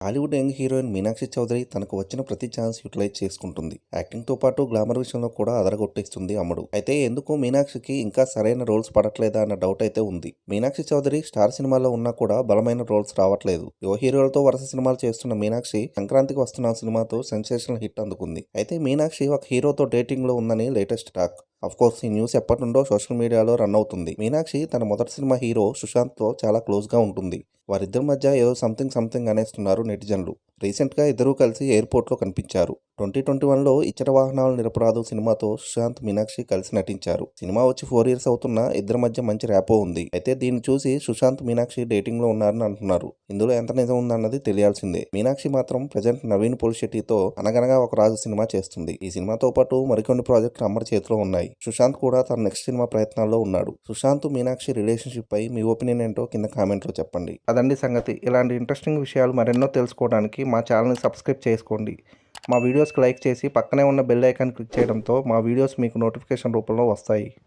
Hollywood young heroine Meenakshi Chaudhary తనకు వచ్చిన ప్రతి ఛాన్స్ యూటిలైజ్ చేసుకుంటుంది. యాక్టింగ్ తో పాటు గ్లామర్ విషయంలో కూడా అదరగొట్టేస్తుంది అమ్మడు. అయితే ఎందుకు మీనాక్షికి ఇంకా సరైన రోల్స్ పడట్లేదా అన్న డౌట్ అయితే ఉంది. మీనాక్షి చౌదరి స్టార్ సినిమాల్లో ఉన్నా కూడా బలమైన రోల్స్ రావట్లేదు. యువ హీరోలతో వరుస సినిమాలు చేస్తున్న మీనాక్షి సంక్రాంతికి వస్తున్న సినిమాతో సెన్సేషనల్ హిట్ అందుకుంది. అయితే మీనాక్షి ఒక హీరోతో డేటింగ్ లో ఉందని లేటెస్ట్ టాక్. కోర్స్ ఈ న్యూస్ ఎప్పటి నుండో సోషల్ మీడియాలో రన్ అవుతుంది. మీనాక్షి తన మొదటి సినిమా హీరో సుశాంత్ తో చాలా క్లోజ్ గా ఉంటుంది. వారిద్దరి మధ్య ఏదో సంథింగ్ అనేస్తున్నారు నెటిజన్లు. రీసెంట్ గా ఇద్దరూ కలిసి ఎయిర్పోర్ట్ లో కనిపించారు. 2021లో ఇచ్చట వాహనాలు నిరపరాధు సినిమాతో సుశాంత్ మీనాక్షి కలిసి నటించారు. సినిమా వచ్చి 4 years అవుతున్నా ఇద్దరి మధ్య మంచి ర్యాపో ఉంది. అయితే దీన్ని చూసి సుశాంత్ మీనాక్షి డేటింగ్ లో ఉన్నారని అంటున్నారు. ఇందులో ఎంత నిజం ఉందన్నది తెలియాల్సిందే. మీనాక్షి మాత్రం ప్రజెంట్ నవీన్ పోలిశెట్టితో అనగనగా ఒక రాజు సినిమా చేస్తుంది. ఈ సినిమాతో పాటు మరికొన్ని ప్రాజెక్టులు అమ్మడి చేతిలో ఉన్నాయి. సుశాంత్ కూడా తన నెక్స్ట్ సినిమా ప్రయత్నాల్లో ఉన్నాడు. సుశాంత్ మీనాక్షి రిలేషన్షిప్ పై మీ ఒపీనియన్ ఏంటో కింద కామెంట్ లో చెప్పండి. అదండి సంగతి. ఇలాంటి ఇంట్రెస్టింగ్ విషయాలు మరెన్నో తెలుసుకోవడానికి మా ఛానల్ని సబ్స్క్రైబ్ చేసుకోండి. మా వీడియోస్కి లైక్ చేసి పక్కనే ఉన్న బెల్ ఐకాన్ క్లిక్ చేయడంతో మా వీడియోస్ మీకు నోటిఫికేషన్ రూపంలో వస్తాయి.